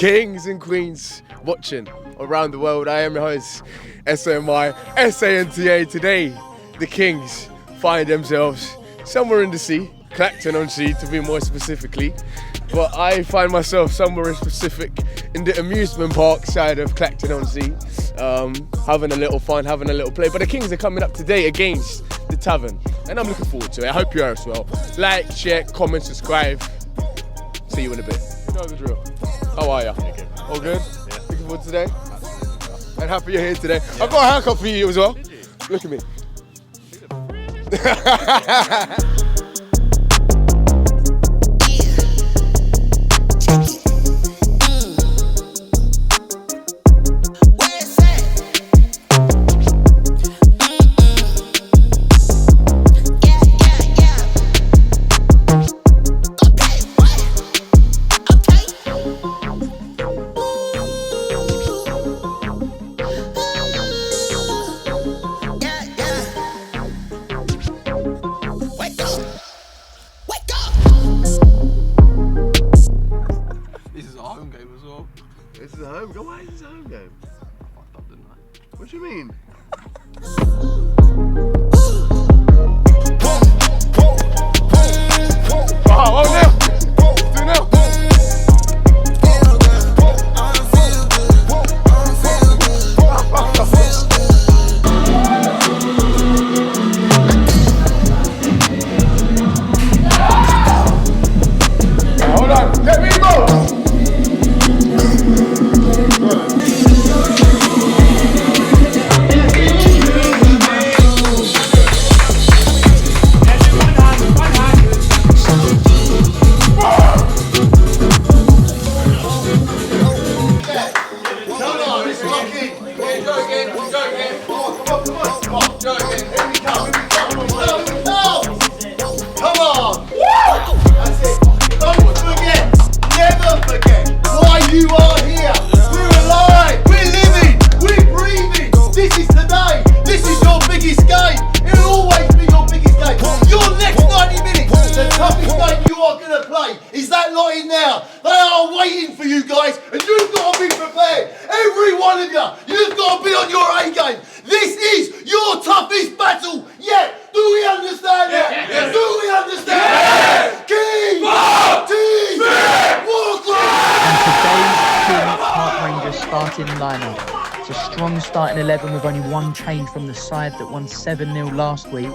kings and queens watching around the world. I am your host, SANTA. Today, the Kings find themselves somewhere in the sea, Clacton-on-Sea to be more specifically. But I find myself somewhere specific in the amusement park side of Clacton-on-Sea, having a little fun, having a little play. But the Kings are coming up today against the Tavern, and I'm looking forward to it. I hope you are as well. Like, share, comment, subscribe. See you in a bit. You know the drill. How are you? Yeah, good. All good? Yeah. Looking forward to today? Absolutely. And happy you're here today. Yeah. I've got a haircut for you as well. Did you? Look at me. This is a home game? Why is this a home game? I fucked up, didn't I? What do you mean? Oh, now! Do now! Hold on, let me go! You are here. We're alive. We're living. We're breathing. This is today. This is your biggest game. It'll always be your biggest game. Your next 90 minutes, the toughest game you are going to play is that lot in there. They are waiting for you guys, and you've got to be prepared. Every one of you, you've got to be on your A game. This is your toughest battle yet. Do we understand that? Yes. Do we understand that? King, Team, Workhorse. And today's Kings Park Rangers starting lineup. It's a strong starting 11 with only one change from the side that won 7-0 last week.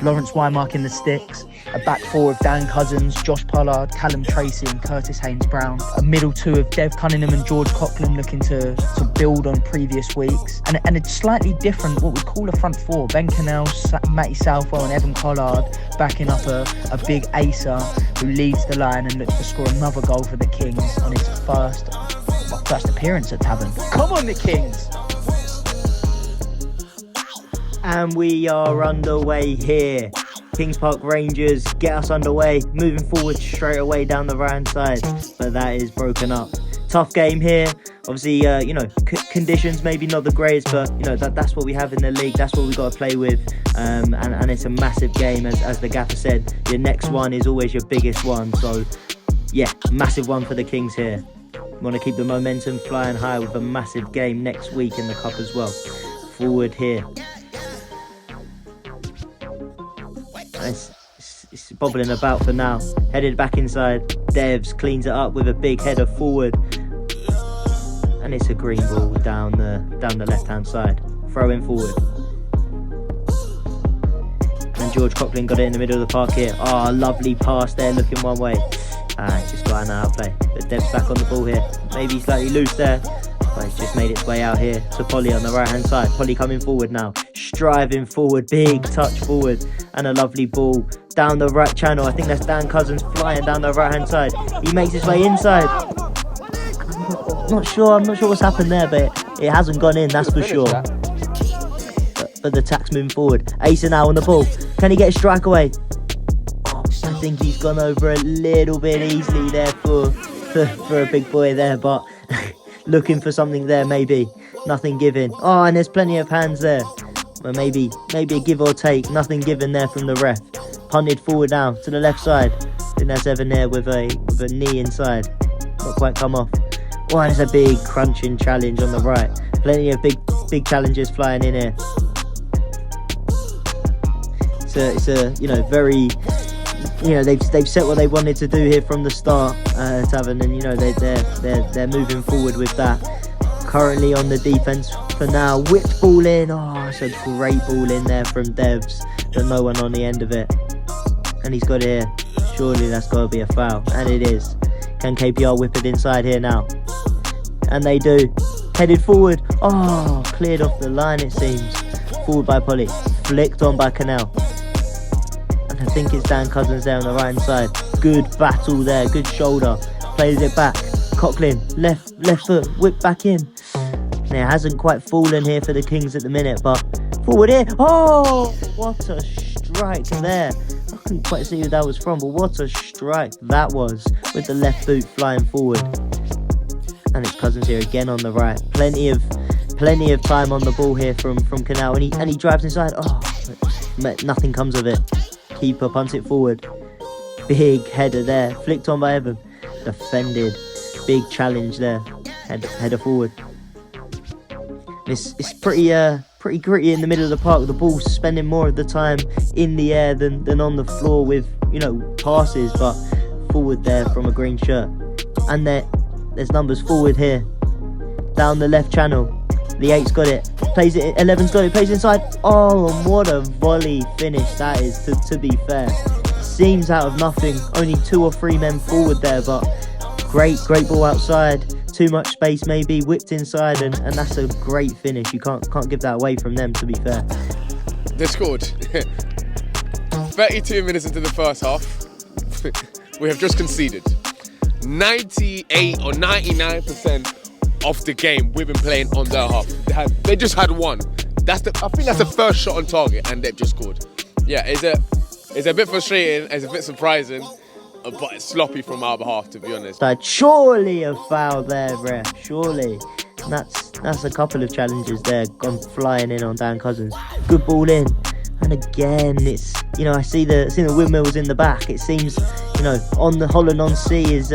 Lawrence Wymark in the sticks. A back four of Dan Cousins, Josh Pollard, Callum Tracy and Curtis Haynes-Brown. A middle two of Dev Cunningham and George Coughlin looking to build on previous weeks. And it's slightly different, what we call a front four. Ben Cannell, Matty Southwell and Evan Collard backing up a big acer who leads the line and looks to score another goal for the Kings on his first appearance at Tavern. Come on the Kings! And we are underway here. Kings Park Rangers get us underway, moving forward straight away down the right hand side, but that is broken up. Tough game here. Obviously, conditions maybe not the greatest, but that's what we have in the league. That's what we got to play with, and it's a massive game, as the gaffer said. Your next one is always your biggest one, so yeah, massive one for the Kings here. We want to keep the momentum flying high with a massive game next week in the cup as well. Forward here. It's bobbling about for now. Headed back inside. Devs cleans it up with a big header forward. And it's a green ball down the left-hand side. Throw in forward. And George Coughlin got it in the middle of the park here. Oh, lovely pass there, looking one way. Just got an outplay. But Dev's back on the ball here. Maybe slightly loose there. But it's just made its way out here to Polly on the right-hand side. Polly coming forward now. Striving forward. Big touch forward. And a lovely ball down the right channel. I think that's Dan Cousins flying down the right-hand side. He makes his way inside. I'm not sure what's happened there, but it hasn't gone in, that's for sure. But the attack's moving forward. Asa now on the ball. Can he get a strike away? Oh, I think he's gone over a little bit easily there for a big boy there, but looking for something there maybe. Nothing given. Oh, and there's plenty of hands there. But maybe a give or take. Nothing given there from the ref. Punted forward now to the left side. I think that's Evan there with a knee inside. Not quite come off. Oh, and it's a big crunching challenge on the right. Plenty of big challenges flying in here. It's a you know, very, you know, they've set what they wanted to do here from the start, Tavern, and you know they're moving forward with that. Currently on the defense for now. Whipped ball in. Oh, it's a great ball in there from Devs, but no one on the end of it. And he's got it here. Surely that's got to be a foul, and it is. Can KPR whip it inside here now? And they do. Headed forward. Oh, cleared off the line it seems. Forward by Polly. Flicked on by Canal. And I think it's Dan Cousins there on the right hand side. Good battle there. Good shoulder. Plays it back. Coughlin. Left foot. Whip back in. And it hasn't quite fallen here for the Kings at the minute, but forward here. Oh, what a strike there. I couldn't quite see who that was from, but what a strike that was with the left boot flying forward. And it's Cousins here again on the right. Plenty of time on the ball here from Canal, and he drives inside. Oh, but nothing comes of it. Keeper punts it forward. Big header there, flicked on by Evan. Defended. Big challenge there. Header forward. It's pretty gritty in the middle of the park. The ball spending more of the time in the air than on the floor with, you know, passes, but forward there from a green shirt. And there's numbers forward here. Down the left channel. The 8's got it. Plays it. 11's got it. Plays inside. Oh, and what a volley finish that is, to be fair. Seems out of nothing. Only 2 or 3 men forward there, but great ball outside. Too much space maybe, whipped inside, and that's a great finish. You can't give that away from them, to be fair. They scored. 32 minutes into the first half, we have just conceded. 98 or 99% of the game we've been playing on their half. They just had one. I think that's the first shot on target, and they've just scored. Yeah, it's a bit frustrating, it's a bit surprising, but it's sloppy from our behalf, to be honest. Surely a foul there, ref. Surely. That's a couple of challenges there gone flying in on Dan Cousins. Good ball in, and again it's, you know, I see the windmills in the back. It seems, you know, on the Holland on Sea is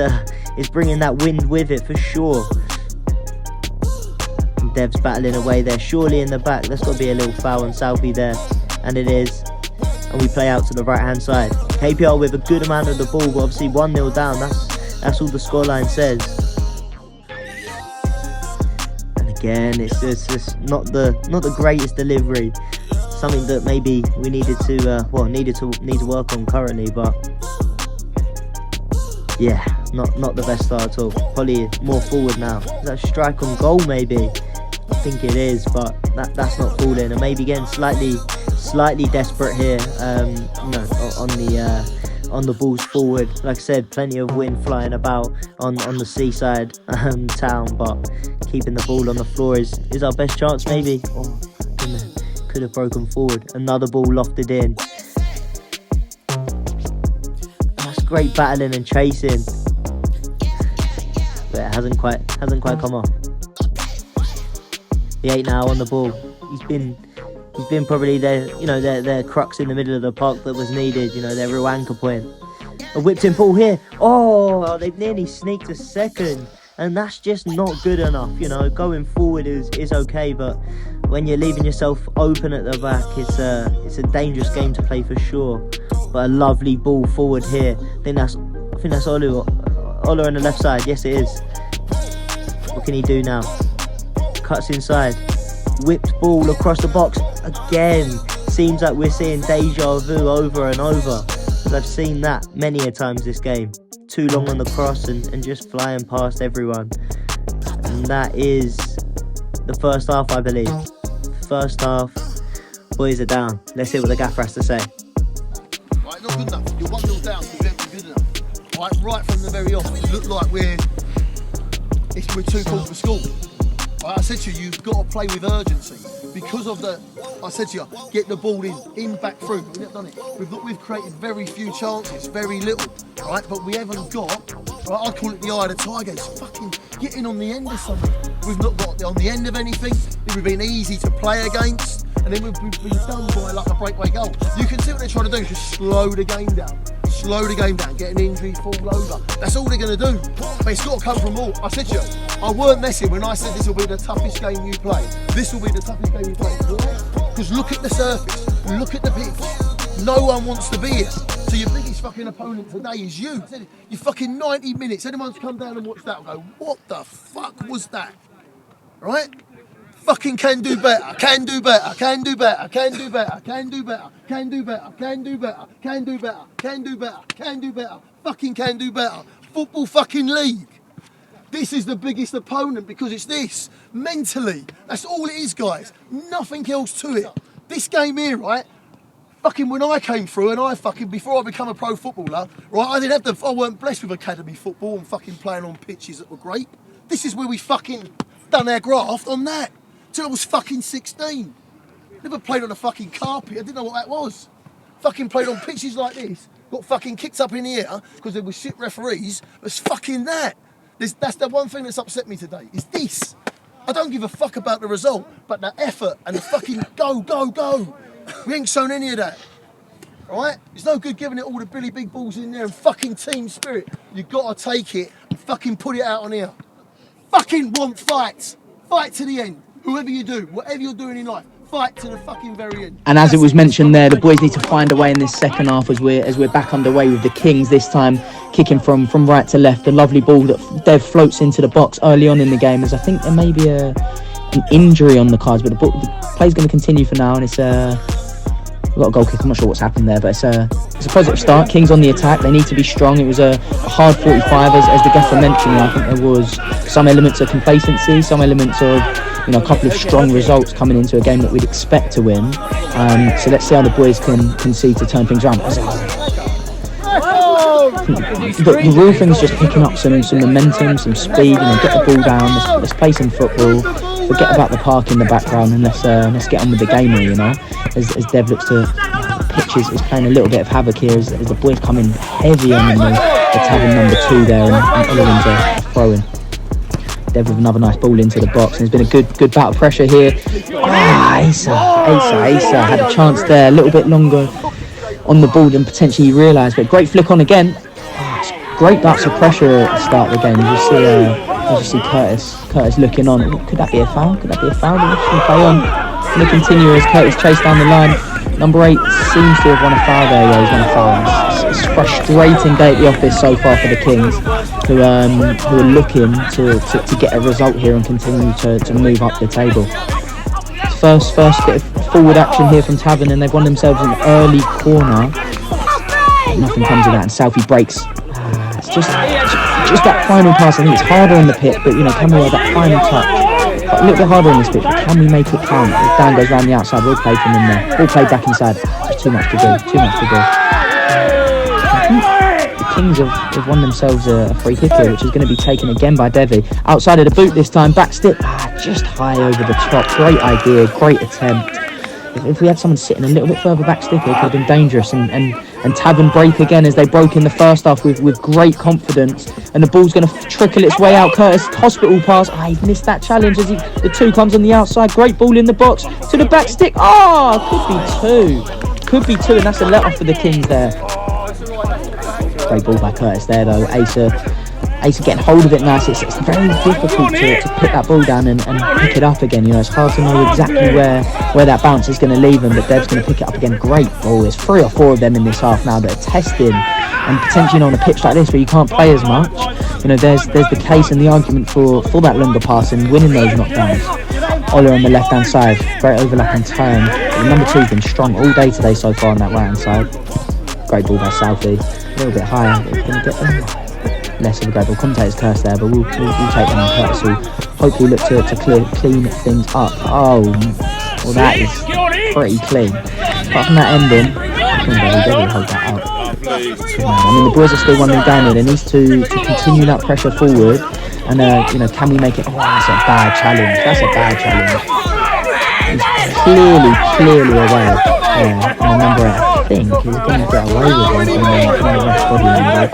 bringing that wind with it for sure. And Dev's battling away there. Surely in the back. There's got to be a little foul on Southie there, and it is. And we play out to the right hand side. KPR with a good amount of the ball, but obviously 1-0 down. That's all the scoreline says. And again, it's just not the greatest delivery. Something that maybe we needed to work on currently, but yeah, not the best start at all. Probably more forward now. Is that a strike on goal maybe? I think it is, but that's not falling, and maybe getting slightly desperate here, you know, on the balls forward. Like I said, plenty of wind flying about on the seaside town, but keeping the ball on the floor is our best chance maybe. Oh, goodness. Could have broken forward. Another ball lofted in. That's great battling and chasing, but it hasn't quite come off. The 8 now on the ball. He's been probably their crux in the middle of the park that was needed, you know, their real anchor point. A whipped in ball here. Oh, they've nearly sneaked a second, and that's just not good enough, you know. Going forward is okay, but when you're leaving yourself open at the back, it's a dangerous game to play for sure. But a lovely ball forward here. I think that's Olu on the left side. Yes, it is. What can he do now? Cuts inside. Whipped ball across the box again. Seems like we're seeing deja vu over and over, because I've seen that many a times this game. Too long on the cross and just flying past everyone. And that is the first half, I believe. First half, boys are down. Let's hear what the gaffer has to say. Right, not good enough. You're 1-0 down, so you haven't been good enough. Right from the very off, it looked like we're too cool for school. I said to you, you've got to play with urgency because of I said to you, get the ball in back through, but we've not done it. We've created very few chances, very little, right? But we haven't got, right, I call it the eye of the tiger, it's fucking getting on the end of something. We've not got on the end of anything. We've been easy to play against, and then we've been done by like a breakaway goal. You can see what they're trying to do, just slow the game down. slow the game down, get an injury, fall over. That's all they're going to do. But it's got to come from all. I said to you, I weren't messing when I said this will be the toughest game you play. This will be the toughest game you play. Because look at the surface, look at the pitch. No one wants to be here. So your biggest fucking opponent today is you. You fucking 90 minutes. Anyone's come down and watched that and go, what the fuck was that? Right? Fucking can do better, can do better, can do better, can do better, can do better, can do better, can do better, can do better, can do better, can do better, fucking can do better. Football fucking league. This is the biggest opponent because it's this. Mentally. That's all it is, guys. Nothing else to it. This game here, right? Fucking when I came through and I fucking, before I become a pro footballer, right, I weren't blessed with academy football and fucking playing on pitches that were great. This is where we fucking done our graft on that. Till I was fucking 16. Never played on a fucking carpet. I didn't know what that was. Fucking played on pitches like this. Got fucking kicked up in the air because there were shit referees. It's fucking that. That's the one thing that's upset me today. Is this. I don't give a fuck about the result, but the effort and the fucking go, go, go. We ain't shown any of that. Alright? It's no good giving it all the Billy Big Balls in there and fucking team spirit. You gotta take it and fucking put it out on here. Fucking want fights. Fight to the end. Whoever you do, whatever you're doing in life, fight to the fucking very end. And as it was mentioned there, the boys need to find a way in this second half as we're back underway with the Kings this time kicking from right to left. The lovely ball that Dev floats into the box early on in the game, as I think there may be an injury on the cards, but the play's going to continue for now, and it's we've got a goal kick. I'm not sure what's happened there, but it's a positive start. Kings on the attack. They need to be strong. It was a hard 45, as the gaffer mentioned. I think there was some elements of complacency, some elements of a couple of strong results coming into a game that we'd expect to win. So let's see how the boys can see to turn things around. The real thing is just picking up some momentum, some speed, get the ball down. Let's play some football. Forget about the park in the background and let's get on with the game here. As Dev looks to the pitch is playing a little bit of havoc here as the boys come in heavy on the Tavern number 2 there, and Ellens are throwing. Dev with another nice ball into the box, and there's been a good bout of pressure here. Asa had a chance there, a little bit longer on the ball than potentially he realised, but great flick on again. Great bouts of pressure at the start of the game. As you see Curtis looking on. Could that be a foul? Could that be a foul? Play on. Going to continue as Curtis chased down the line. Number 8 seems to have won a foul there. Yeah, he's won a foul. It's a frustrating day at the office so far for the Kings, who are looking to get a result here and continue to move up the table. First bit of forward action here from Tavern, and they've won themselves an early corner. Nothing comes of that, and Southie breaks. It's just that final pass. I think it's harder on the pitch, but can we have that final touch? A little bit harder on this pitch, but can we make it count? If Dan goes round the outside, we'll play from in there. We'll play back inside. There's too much to do. The Kings have won themselves a free kick here, which is going to be taken again by Devi. Outside of the boot this time, back stick. Just high over the top. Great idea, great attempt. If we had someone sitting a little bit further back stick, it could have been dangerous. And Tavern break again as they broke in the first half with great confidence. And the ball's going to trickle its way out. Curtis, hospital pass. He missed that challenge as the 2 comes on the outside. Great ball in the box to the back stick. Could be 2, and that's a let off for the Kings there. Great ball by Curtis there though. Asa getting hold of it now. So it's very difficult to put that ball down and pick it up again. It's hard to know exactly where that bounce is going to leave him, but Dev's going to pick it up again. Great ball. There's 3 or 4 of them in this half now that are testing, and potentially on a pitch like this where you can't play as much, there's the case and the argument for that longer pass and winning those knockdowns. Ola on the left hand side, great overlap and turn. The number 2's been strong all day today so far on that right hand side. Great ball by Southie, a little bit higher. It's going to get less of a gradual commentator's curse there, but we'll take them on Curtis, who hopefully look to clean things up. That is pretty clean. Apart from that ending, Devi hold that up. The boys are still 1-0 down here. They need to continue that pressure forward, and can we make it? That's a bad challenge. He's clearly away. And the number 8, I think he's going to get away with it on the ref body number.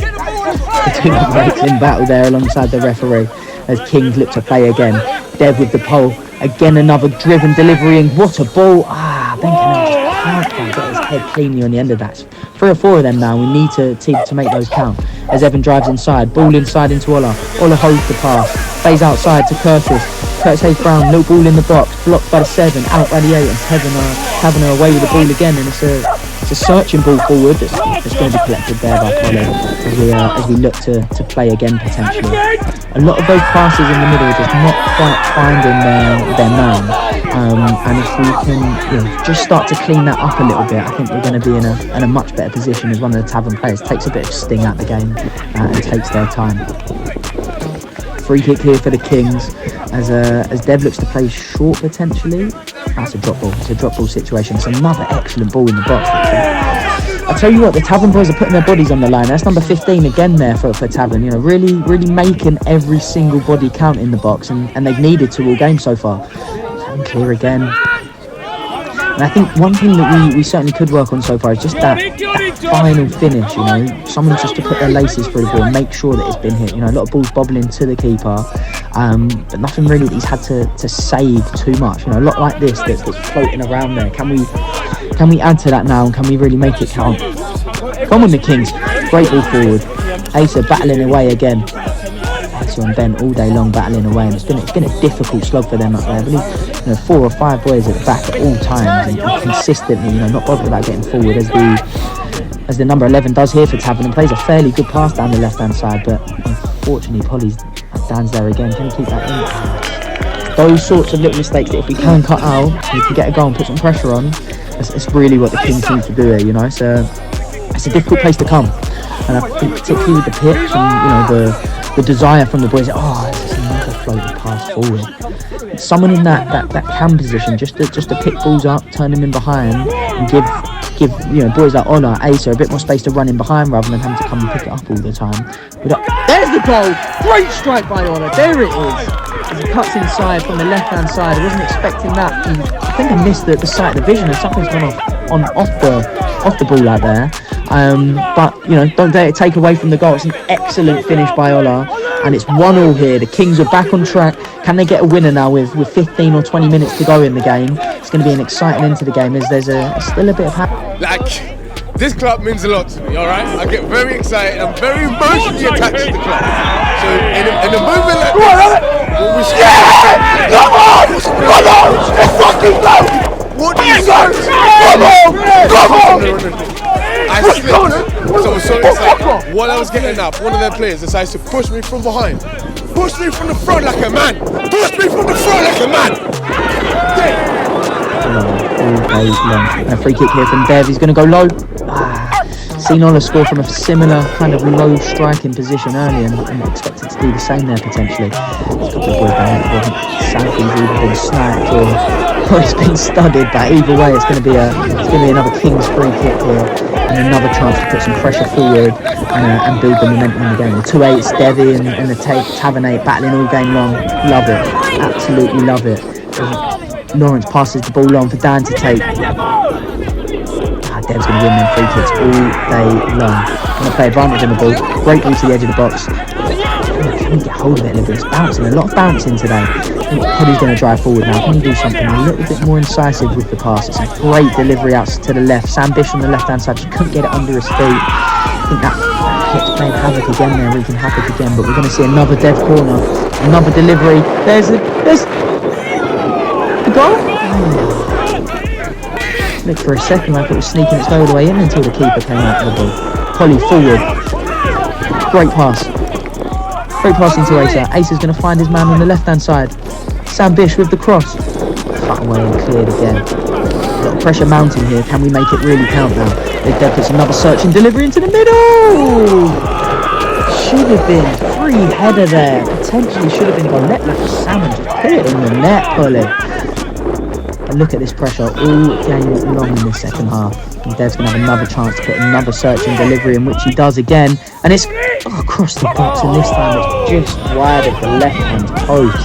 The 2 number 8's in battle there alongside the referee as Kings look to play again. Dev with the pole. Again, another driven delivery, and what a ball. Ben Canal just can't get his head cleanly on the end of that. 3 or 4 of them now. We need to make those count. As Evan drives inside, ball inside into Ola. Ola holds the pass, plays outside to Curtis. Curtis Hayes Brown, little ball in the box, blocked by the 7, out by the 8, and Tavern are away with the ball again, and it's a searching ball forward that's going to be collected there by Polly as we look to play again potentially. A lot of those passes in the middle are just not quite finding their man, and if we can just start to clean that up a little bit, I think we're going to be in a much better position as one of the Tavern players takes a bit of sting out the game and takes their time. Free kick here for the Kings as Dev looks to play short potentially. That's a drop ball. It's a drop ball situation. It's another excellent ball in the box. I tell you what, the Tavern boys are putting their bodies on the line. That's number 15 again there for Tavern. Really making every single body count in the box, and they've needed to all game so far. And clear again. And I think one thing that we certainly could work on so far is just that final finish, someone just to put their laces through the ball and make sure that it's been hit. A lot of balls bobbling to the keeper, but nothing really that he's had to save too much. A lot like this that's floating around there. Can we add to that now, and can we really make it count? Come on, the Kings. Great ball forward. Asa battling away again. Asa and Ben all day long battling away, and it's been a difficult slog for them up there. I believe 4 or 5 boys at the back at all times, and consistently, not bothered about getting forward as the number 11 does here for Tavern, and plays a fairly good pass down the left-hand side, but unfortunately Dan's there again. Can he keep that in? Those sorts of little mistakes that if we can cut out, we can get a goal and put some pressure on. It's really what the Kings need to do here. It's a difficult place to come, and I think particularly with the pitch and the desire from the boys. It's another floated pass forward. Someone in that cam position just to pick balls up, turn them in behind, and give boys like Ola, Asa a bit more space to run in behind rather than having to come and pick it up all the time. There's the goal! Great strike by Ola. There it is. As he cuts inside from the left-hand side. I wasn't expecting that. I think I missed the sight of the vision, and something's gone off the ball out there. But don't dare take away from the goal. It's an excellent finish by Ola, and it's 1-1 here. The Kings are back on track. Can they get a winner now with 15 or 20 minutes to go in the game? It's going to be an exciting end to the game as there's still a bit of this club means a lot to me, alright? I get very excited. I'm very emotionally attached to the club. So in a movement like this, come on! Let's fucking go! What do you say? Come on! I slipped, so I was so excited. While I was getting up, one of their players decided to push me from behind. Push me from the front like a man. Push me from the front like a man. A free kick here from Dev. He's going to go low. Seen Ola score from a similar kind of low striking position earlier, and expected to do the same there potentially. There's a couple of boys down there. Something's either been sniped or it's been studded, but either way it's going to be another Kings free kick here, and another chance to put some pressure forward and build the momentum in the game. The 2-8's Devi and the Tavern 8 battling all game long. Love it, absolutely love it. Lawrence passes the ball on for Dan to take. Dev's going to win them free kicks all day long. Going to play advantage on the ball. Great ball to the edge of the box. Can he get hold of it a little bit? It's bouncing, a lot of bouncing today. Poddy's going to drive forward now. Can he do something a little bit more incisive with the pass? It's a great delivery out to the left. Sam Bish on the left-hand side just couldn't get it under his feet. I think that hit's playing havoc again there, wreaking havoc again. But we're going to see another Dev corner, another delivery. There's the goal. Looked for a second like it was sneaking its way all the way in until the keeper came out of the ball. Polly forward. Great pass. Great pass into Asa. Asa's going to find his man on the left-hand side. Sam Bish with the cross. Cut away and cleared again. A lot of pressure mounting here. Can we make it really count now? Big Dev puts another searching delivery into the middle. Should have been free header there. Potentially should have been goal. Let like a salmon just put it in the net, Polly. And look at this pressure all game long in the second half. And Dev's going to have another chance to put another searching delivery in, which he does again. And it's across the box, and this time it's just wide of the left-hand post.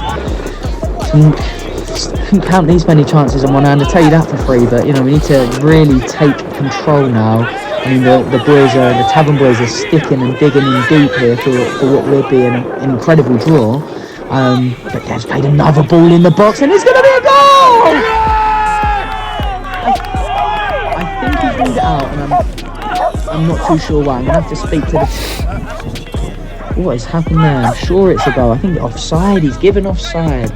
Couldn't count these many chances on one hand, to tell you that for free, but we need to really take control now. I mean, the Tavern boys are sticking and digging in deep here for what will be an incredible draw. But Dev's played another ball in the box, and it's going to be a goal! I think he's ruled it out, and I I'm not too sure why. I'm going to have to speak to the... What has happened there? I'm sure it's a goal. I think offside. He's given offside.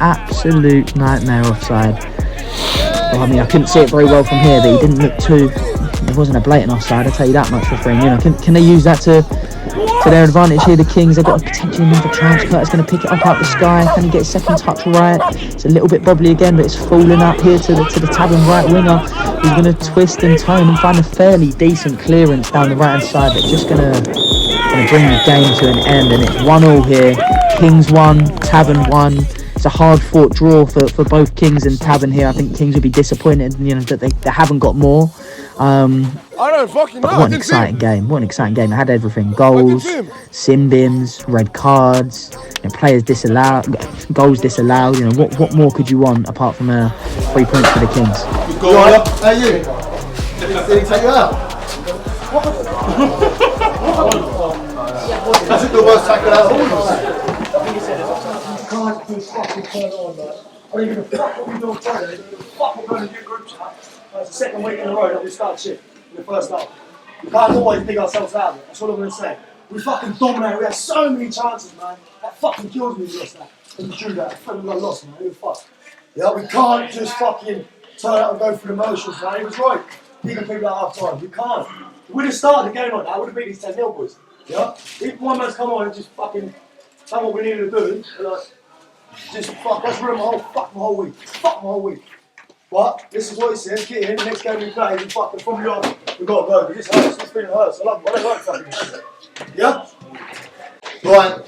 Absolute nightmare offside. Well, I mean, I couldn't see it very well from here, but he didn't look too... It wasn't a blatant offside, I'll tell you that much for free. You know, can they use that to their advantage here? The Kings, they've got a potentially another chance. Curtis going to pick it up out the sky. Can he get his second touch right? It's a little bit bobbly again, but it's falling up here to the Tavern right winger. He's going to twist and turn and find a fairly decent clearance down the right hand side, but just going to bring the game to an end. And it's 1-1 here. Kings 1, Tavern 1. It's a hard-fought draw for both Kings and Tavern here. I think Kings will be disappointed, you know, that they haven't got more. I don't fucking know. What an exciting game! What an exciting game! It had everything: goals, sin bins, red cards, you know, players disallowed, goals disallowed. You know, what more could you want apart from 3 points for the Kings? Go on. How are you? Did he take you out? That's the worst tackle out of all of us. Can't just fucking turn on, man. I don't give a fuck what we do on Friday. I don't give a fuck what we're going to do group chat. It's the second week in a row that we start shit in the first half. We can't always dig ourselves out of it. That's what I'm going to say. We fucking dominated. We had so many chances, man. That fucking kills me. We lost that. And we drew that. I felt like lost, man. Who the fuck? Yeah, we can't just fucking turn out and go through the motions, man. He was right. Picking people at half time. We can't. We would have started the game like that. I would have beat these 10-0 boys. Yeah? If one man's come on and just fucking done what we needed to do, like, just fuck, let's ruin my whole week. Fuck my whole week. But this is what it says, get in, the next game we play, we fucking from the off, we've got to go, because this hurts, this feeling hurts, I love it, I don't like fucking shit. Yeah? Right,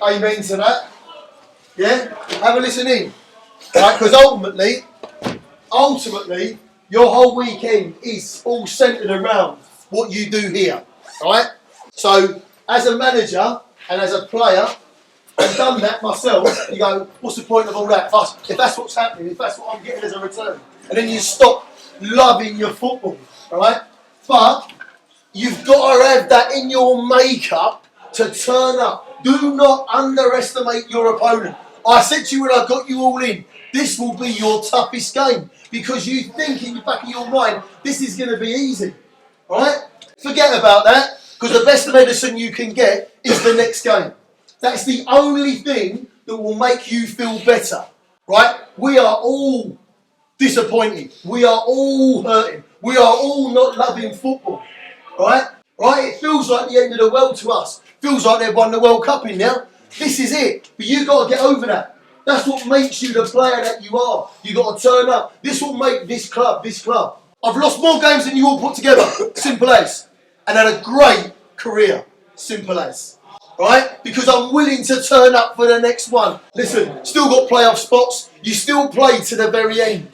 amen to that. Yeah? Have a listen in. Right, because ultimately, your whole weekend is all centred around what you do here. Right? So, as a manager and as a player, I've done that myself. You go, what's the point of all that? If that's what's happening, if that's what I'm getting as a return, and then you stop loving your football, right? But you've got to have that in your makeup to turn up. Do not underestimate your opponent. I said to you when I got you all in, this will be your toughest game because you think in the back of your mind this is going to be easy, right? Forget about that because the best medicine you can get is the next game. That's the only thing that will make you feel better, right? We are all disappointed. We are all hurting. We are all not loving football, right? Right? It feels like the end of the world to us. Feels like they've won the World Cup in now. This is it. But you got to get over that. That's what makes you the player that you are. You got to turn up. This will make this club. I've lost more games than you all put together. Simple as. And had a great career. Simple as. Right? Because I'm willing to turn up for the next one. Listen, still got playoff spots. You still play to the very end.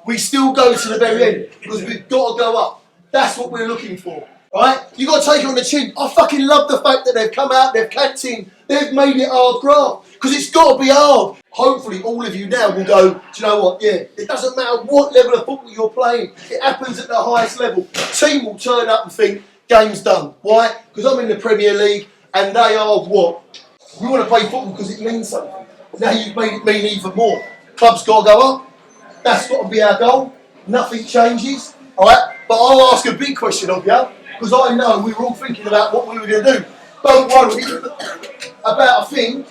We still go to the very end because we've got to go up. That's what we're looking for. Right? You got to take it on the chin. I fucking love the fact that they've come out, they've camped in, they've made it hard graft. Because it's got to be hard. Hopefully all of you now will go, do you know what? Yeah, it doesn't matter what level of football you're playing. It happens at the highest level. Team will turn up and think, game's done. Why? Because I'm in the Premier League. And they are what? We want to play football because it means something. Now you've made it mean even more. Club's got to go up. That's got to be our goal. Nothing changes. Alright? But I'll ask a big question of you because I know we were all thinking about what we were going to do. Don't worry about a thing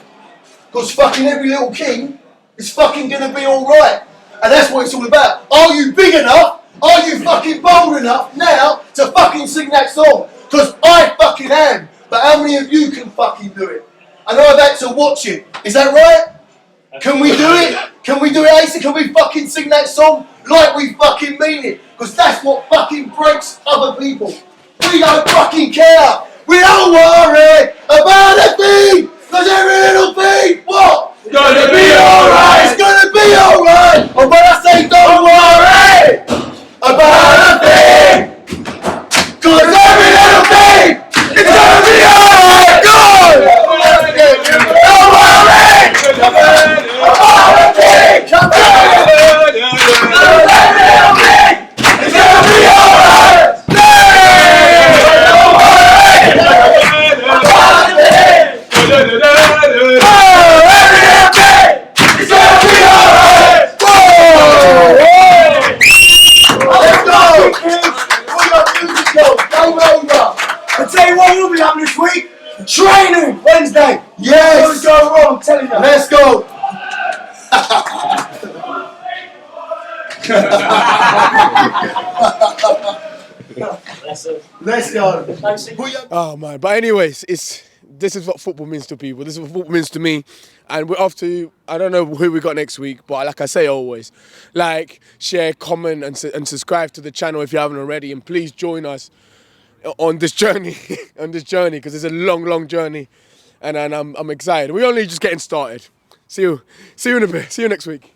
because fucking every little king is fucking going to be alright. And that's what it's all about. Are you big enough? Are you fucking bold enough now to fucking sing that song? Because I fucking am. But how many of you can fucking do it? I know I've had to watch it. Is that right? Can we do it? Can we do it, Asa? Can we fucking sing that song like we fucking mean it? Because that's what fucking breaks other people. We don't fucking care. We don't worry about a thing. Because every little thing, what? It's gonna be alright. It's gonna be alright. And when I say don't worry about a thing. Because every little thing. It's gonna be alright! Good! Don't worry! Come on! It's gonna be alright! Don't worry! Let's go. Let's go. Oh man, but anyways, this is what football means to people. This is what football means to me, and we're off to. I don't know who we got next week, but like I say always, like, share, comment, and subscribe to the channel if you haven't already, and please join us on this journey, because it's a long journey, and I'm excited. We're only just getting started. See you in a bit. See you next week.